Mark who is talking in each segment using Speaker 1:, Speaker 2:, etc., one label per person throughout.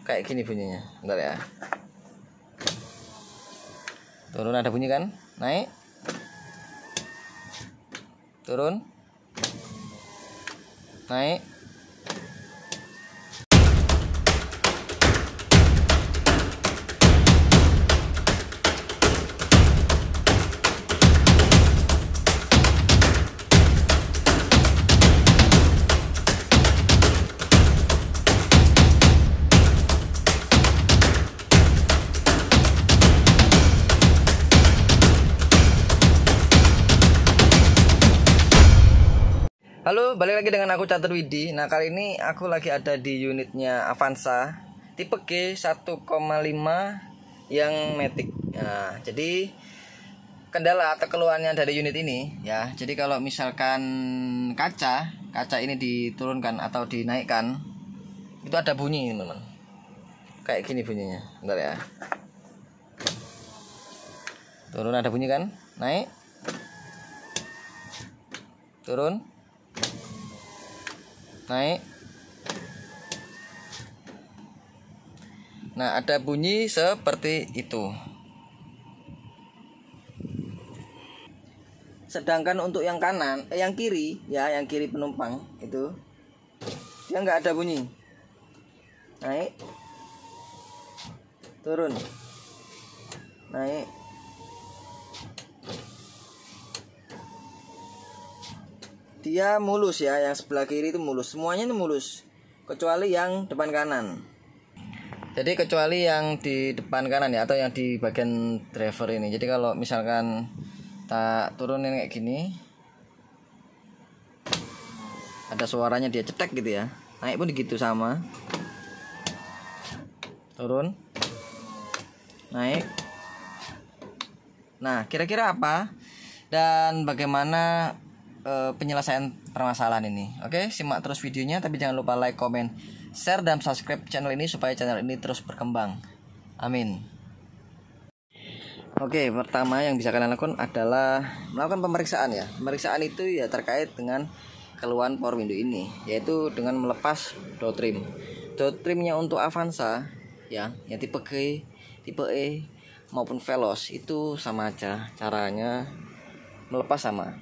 Speaker 1: kayak gini bunyinya. Bentar ya. Turun, ada bunyi kan? Naik. Turun. Naik. Halo, balik lagi dengan aku Catur Widi. Nah, kali ini aku lagi ada di unitnya Avanza tipe G 1,5 yang Matic. Nah, jadi kendala atau keluhannya dari unit ini ya. Jadi kalau misalkan kaca ini diturunkan atau dinaikkan, itu ada bunyi, teman-teman. Kayak gini bunyinya. Bentar ya. Turun, ada bunyi kan? Naik. Turun. Naik. Nah, ada bunyi seperti itu. Sedangkan untuk yang kanan, yang kiri ya, yang kiri penumpang itu dia nggak ada bunyi. Naik. Turun. Naik. Dia mulus ya, yang sebelah kiri itu mulus, semuanya itu mulus kecuali yang depan kanan. Jadi kecuali yang di depan kanan ya, atau yang di bagian driver ini. Jadi kalau misalkan tak turunin kayak gini, ada suaranya dia cetek gitu ya. Naik pun gitu sama. Turun. Naik. Nah, kira-kira apa dan bagaimana penyelesaian permasalahan ini? Oke, simak terus videonya, tapi jangan lupa like, comment, share, dan subscribe channel ini supaya channel ini terus berkembang. Amin. Oke, pertama yang bisa kalian lakukan adalah melakukan pemeriksaan ya. Pemeriksaan itu ya terkait dengan keluhan power window ini, yaitu dengan melepas door trim. Door trimnya untuk Avanza ya, yang tipe G, tipe E maupun Veloz itu sama aja, caranya melepas sama.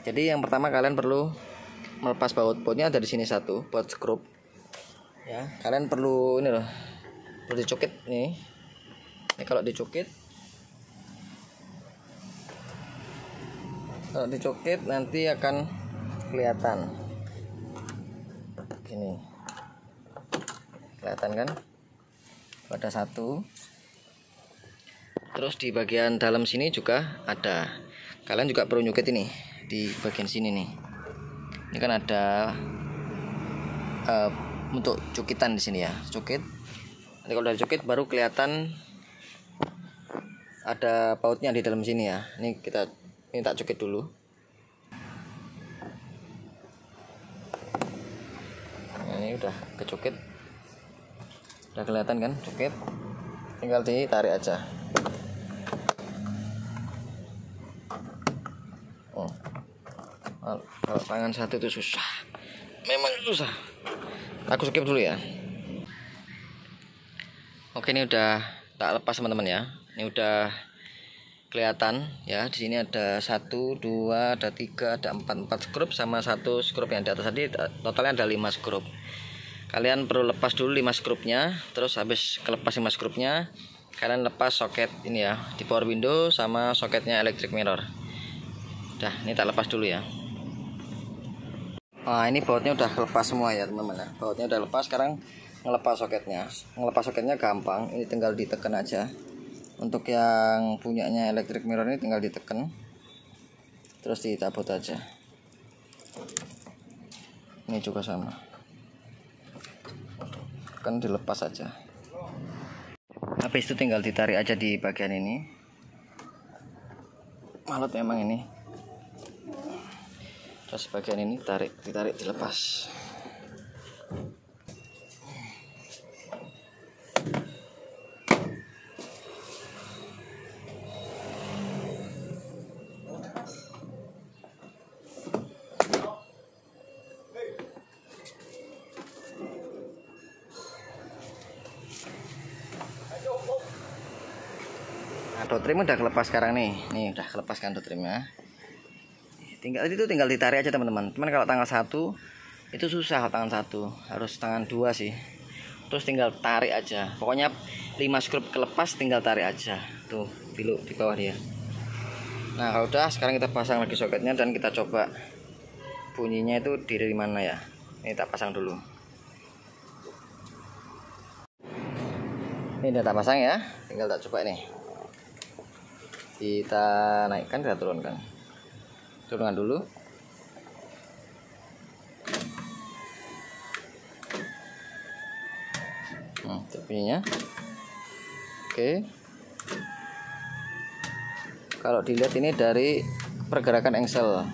Speaker 1: Jadi yang pertama kalian perlu melepas baut-bautnya, dari sini satu buat skrup ya. Kalian perlu ini loh, perlu dicukit nih. Ini kalau dicukit nanti akan kelihatan gini, kelihatan kan, ada satu. Terus di bagian dalam sini juga ada. Kalian juga perlu nyukit ini di bagian sini nih. Ini kan ada untuk cukitan di sini ya, cukit. Nanti kalau udah cukit baru kelihatan ada bautnya di dalam sini ya. Ini tak cukit dulu. Nah, ini udah kecukit, udah kelihatan kan cukit. Tinggal ditarik aja. Kalau tangan satu itu susah, memang susah. Aku skip dulu ya. Oke, ini udah tak lepas teman-teman ya. Ini udah kelihatan ya. Di sini ada 1, 2, ada 3, ada 4 skrup sama 1 skrup yang di atas tadi. Totalnya ada 5 skrup. Kalian perlu lepas dulu 5 skrupnya. Terus habis kelepas 5 skrupnya, kalian lepas soket ini ya, di power window sama soketnya electric mirror. Udah, ini tak lepas dulu ya. Nah, ini bautnya udah lepas semua ya teman-teman. Bautnya udah lepas. Sekarang ngelepas soketnya. Ngelepas soketnya gampang. Ini tinggal ditekan aja. Untuk yang punyanya electric mirror ini tinggal ditekan, terus ditabut aja. Ini juga sama, kan dilepas aja. Habis itu tinggal ditarik aja di bagian ini. Malut memang ini. Terus bagian ini ditarik, dilepas. dot trim udah kelepas sekarang nih. Nih udah kelepaskan dot trimnya. Tinggal ditarik aja teman-teman. Cuman kalau tangan 1 itu susah, tangan 1 harus tangan 2 sih. Terus tinggal tarik aja. Pokoknya 5 skrup kelepas, tinggal tarik aja. Tuh, di bawah dia. Nah, kalau udah sekarang kita pasang lagi soketnya dan kita coba bunyinya itu dari mana ya. Ini tak pasang dulu. Ini udah tak pasang ya. Tinggal tak coba nih. Kita naikkan, kita turunkan. Turunkan dulu. Bunyinya. Oke. Kalau dilihat ini dari pergerakan engsel.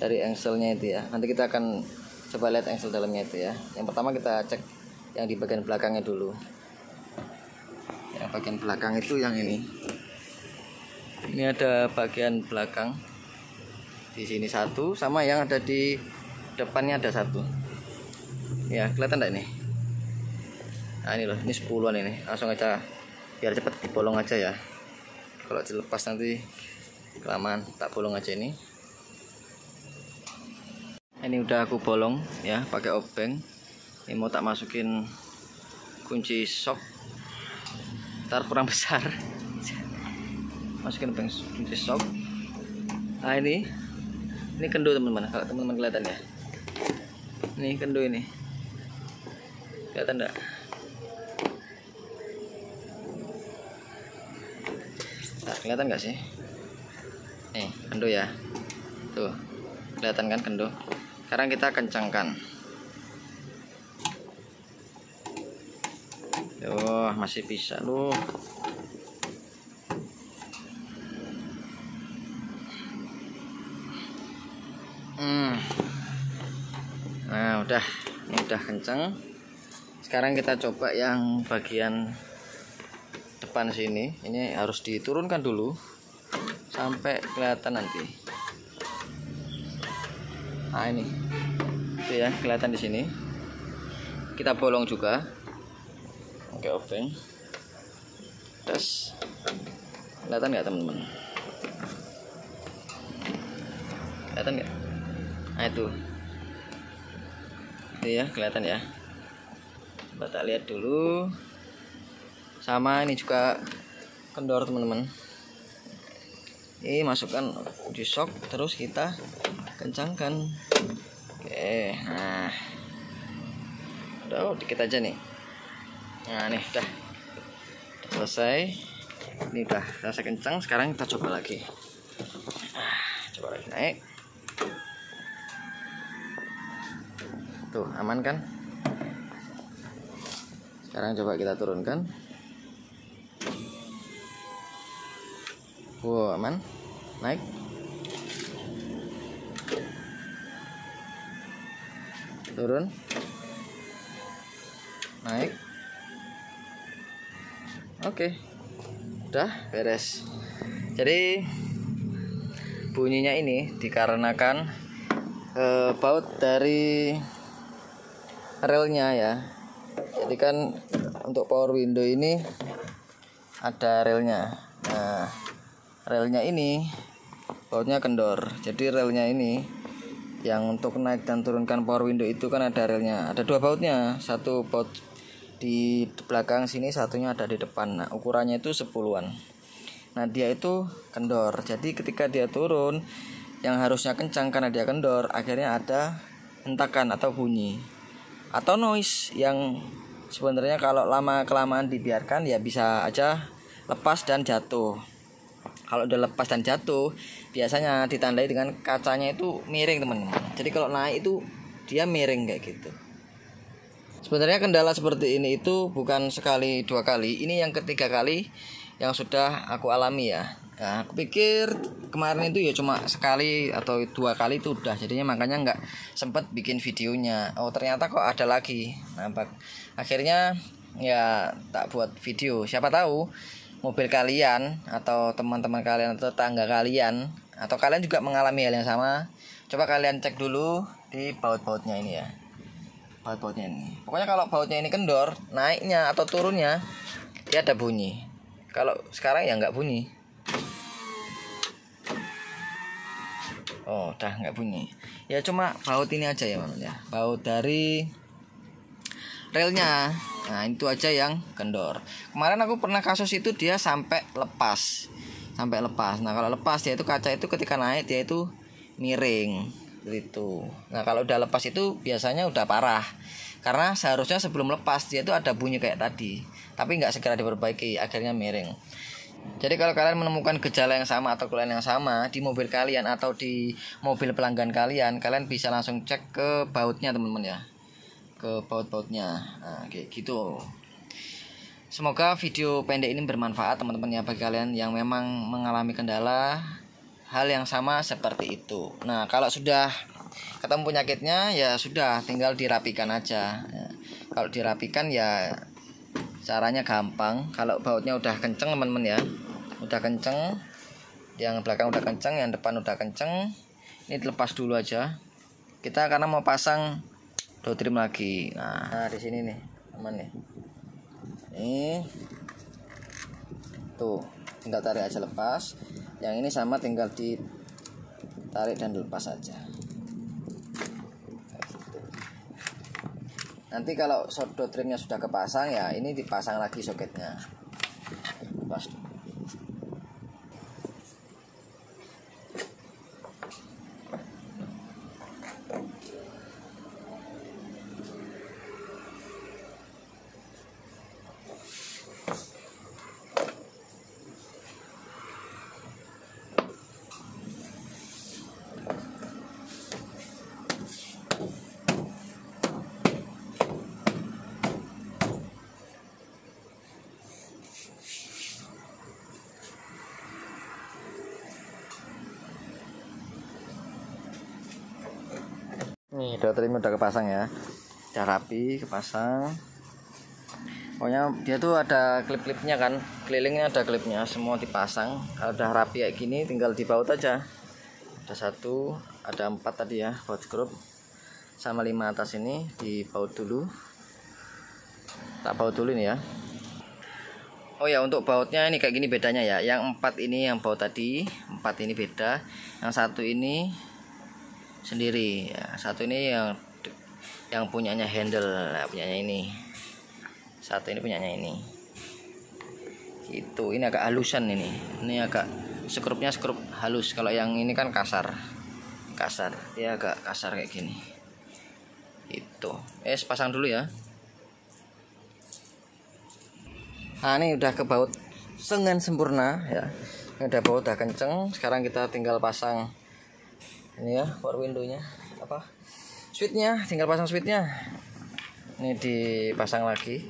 Speaker 1: Dari engselnya itu ya. Nanti kita akan coba lihat engsel dalamnya itu ya. Yang pertama kita cek yang di bagian belakangnya dulu. Yang bagian belakang itu yang ini. Ini ada bagian belakang. Di sini 1, sama yang ada di depannya ada 1. Ya, kelihatan enggak ini? Nah, ini loh, ini 10-an ini. Langsung aja biar cepat dibolong aja ya. Kalau dilepas nanti kelamaan, tak bolong aja ini. Ini udah aku bolong ya, pakai obeng. Ini mau tak masukin kunci sok. Ntar kurang besar. Masukin kunci sok. Nah, ini kendo teman-teman. Kalau teman-teman kelihatan ya. Ini kendo ini. Kelihatan enggak? Nah, kelihatan nggak sih? Nih, kendo ya. Tuh, kelihatan kan kendo. Sekarang kita kencangkan. Yo, masih bisa loh. Nah, udah. Ini udah kencang. Sekarang kita coba yang bagian depan sini. Ini harus diturunkan dulu sampai kelihatan nanti. Nah, ini itu ya, kelihatan di sini. Kita bolong juga. Oke, obeng. Terus kelihatan nggak teman-teman? Kelihatan nggak? Nah, itu ya, kelihatan ya. Coba tak lihat dulu. Sama ini juga kendor teman-teman. Ini masukkan di sok, terus kita kencangkan. Oke, nah udah dikit aja nih. Nah, nih udah selesai. Ini udah selesai kencang. Sekarang kita coba lagi. Coba lagi naik. Tuh, aman kan? Sekarang coba kita turunkan. Wow, aman. Naik. Turun. Naik. Oke. Udah beres. Jadi bunyinya ini dikarenakan baut dari relnya ya. Jadi kan untuk power window ini ada relnya. Nah, relnya ini bautnya kendor. Jadi relnya ini yang untuk naik dan turunkan power window itu kan ada relnya. Ada 2 bautnya. Satu baut di belakang sini, satunya ada di depan. Nah, ukurannya itu 10-an. Nah, dia itu kendor. Jadi ketika dia turun, yang harusnya kencang karena dia kendor, akhirnya ada hentakan atau bunyi atau noise yang sebenarnya kalau lama kelamaan dibiarkan ya bisa aja lepas dan jatuh. Kalau udah lepas dan jatuh biasanya ditandai dengan kacanya itu miring teman-teman. Jadi kalau naik itu dia miring kayak gitu. Sebenarnya kendala seperti ini itu bukan sekali 2 kali. Ini yang ketiga kali yang sudah aku alami ya. Nah, aku pikir kemarin itu ya cuma sekali atau 2 kali itu udah, jadinya makanya nggak sempat bikin videonya. Oh, ternyata kok ada lagi. Nampak. Akhirnya ya tak buat video. Siapa tahu mobil kalian atau teman-teman kalian atau tetangga kalian atau kalian juga mengalami hal yang sama. Coba kalian cek dulu di baut-bautnya ini ya. Baut-bautnya ini. Pokoknya kalau bautnya ini kendor, naiknya atau turunnya dia ada bunyi. Kalau sekarang ya nggak bunyi. Oh, udah nggak bunyi. Ya cuma baut ini aja ya teman-teman ya. Baut dari relnya. Nah, itu aja yang kendor. Kemarin aku pernah kasus itu dia sampai lepas. Nah, kalau lepas dia itu kaca itu ketika naik dia itu miring gitu. Nah, kalau udah lepas itu biasanya udah parah. Karena seharusnya sebelum lepas dia itu ada bunyi kayak tadi, tapi nggak segera diperbaiki, akhirnya miring. Jadi kalau kalian menemukan gejala yang sama atau keluhan yang sama di mobil kalian atau di mobil pelanggan kalian, kalian bisa langsung cek ke bautnya teman-teman ya, ke baut-bautnya. Nah, kayak gitu. Semoga video pendek ini bermanfaat teman-teman ya bagi kalian yang memang mengalami kendala hal yang sama seperti itu. Nah, kalau sudah ketemu penyakitnya ya sudah tinggal dirapikan aja. Ya, kalau dirapikan ya caranya gampang. Kalau bautnya udah kenceng teman-teman ya, udah kenceng, yang belakang udah kenceng, yang depan udah kenceng, ini dilepas dulu aja. Kita karena mau pasang door trim lagi. Nah di sini nih aman nih. Ini tuh tinggal tarik aja lepas. Yang ini sama tinggal ditarik dan dilepas aja. Nanti kalau door trimnya sudah kepasang ya ini dipasang lagi soketnya. Lepas. Nih door trim udah kepasang ya, udah rapi kepasang. Pokoknya dia tuh ada klip-klipnya kan, kelilingnya ada klipnya, semua dipasang. Kalau udah rapi kayak gini tinggal dibaut aja. Ada 1, ada 4 tadi ya, baut skrup sama 5 atas ini dibaut dulu. Tak baut dulu ini ya. Oh ya, untuk bautnya ini kayak gini bedanya ya. Yang 4 ini yang baut tadi, 4 ini beda. Yang 1 ini sendiri ya. 1 ini yang punyanya handle, nah, punyanya ini. 1 ini punyanya ini. Gitu. Ini agak halusan ini. Ini agak skrupnya skrup halus. Kalau yang ini kan kasar. Dia agak kasar kayak gini. Itu. Pasang dulu ya. Nah, ini udah kebaut dengan sempurna ya. Ini udah baut udah kenceng. Sekarang kita tinggal pasang ini ya, power window-nya apa? Switch-nya, tinggal pasang switch-nya. Ini dipasang lagi.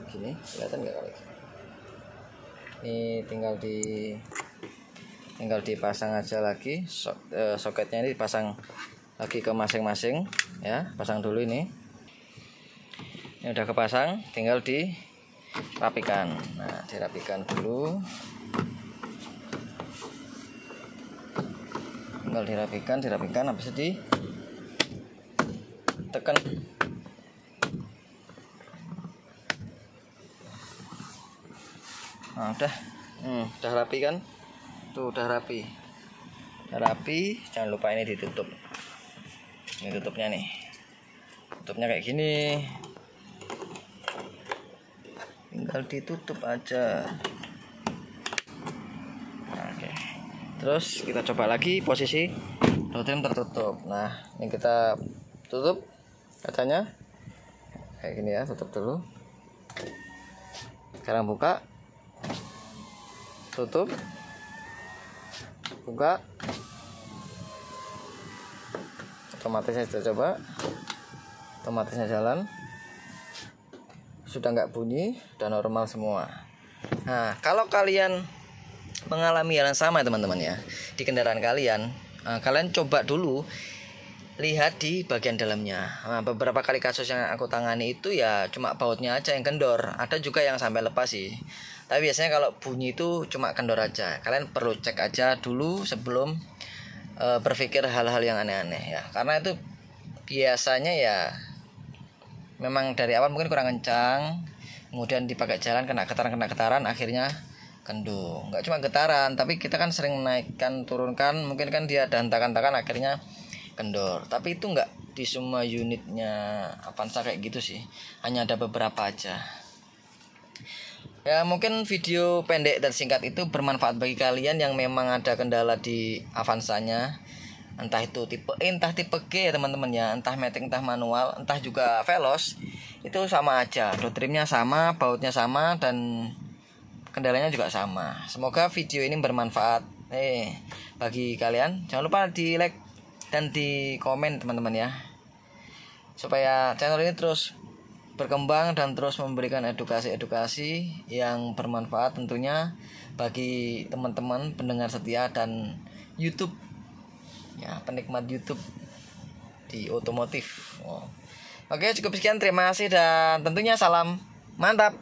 Speaker 1: Gini, kelihatan nggak kalau gini? Ini tinggal dipasang aja lagi. Soketnya ini dipasang lagi ke masing-masing ya. Pasang dulu ini. Ini udah kepasang, tinggal dirapikan. Nah, dirapikan dulu. Tinggal dirapikan habis itu ditekan. Nah, udah rapi kan? Tuh udah rapi. Jangan lupa ini ditutup. Ini tutupnya nih. Tutupnya kayak gini. Tinggal ditutup aja. Oke. Terus kita coba lagi posisi door trim tertutup. Nah, ini kita tutup kacanya kayak gini ya, tutup dulu. Sekarang buka, tutup, buka. Otomatisnya kita coba, otomatisnya jalan. Sudah nggak bunyi, udah normal semua. Nah, kalau kalian mengalami hal yang sama teman-teman ya di kendaraan kalian, kalian coba dulu lihat di bagian dalamnya. Nah, beberapa kali kasus yang aku tangani itu ya cuma bautnya aja yang kendor, ada juga yang sampai lepas sih. Tapi biasanya kalau bunyi itu cuma kendor aja. Kalian perlu cek aja dulu sebelum berpikir hal-hal yang aneh-aneh ya, karena itu biasanya ya memang dari awal mungkin kurang kencang, kemudian dipakai jalan kena getaran akhirnya kendor. Nggak cuma getaran, tapi kita kan sering menaikkan turunkan, mungkin kan dia ada hentakan-hentakan akhirnya kendor. Tapi itu nggak di semua unitnya Avanza kayak gitu sih, hanya ada beberapa aja. Ya mungkin video pendek dan singkat itu bermanfaat bagi kalian yang memang ada kendala di Avanzanya, entah itu tipe E, entah tipe G ya teman-teman ya, entah matic, entah manual, entah juga veloz, itu sama aja, dotrimnya sama, bautnya sama, dan kendalanya juga sama. Semoga video ini bermanfaat bagi kalian. Jangan lupa di like dan di komen teman-teman ya, supaya channel ini terus berkembang dan terus memberikan edukasi-edukasi yang bermanfaat tentunya bagi teman-teman pendengar setia dan YouTube ya, penikmat YouTube di otomotif. Oke, cukup sekian, terima kasih dan tentunya salam mantap.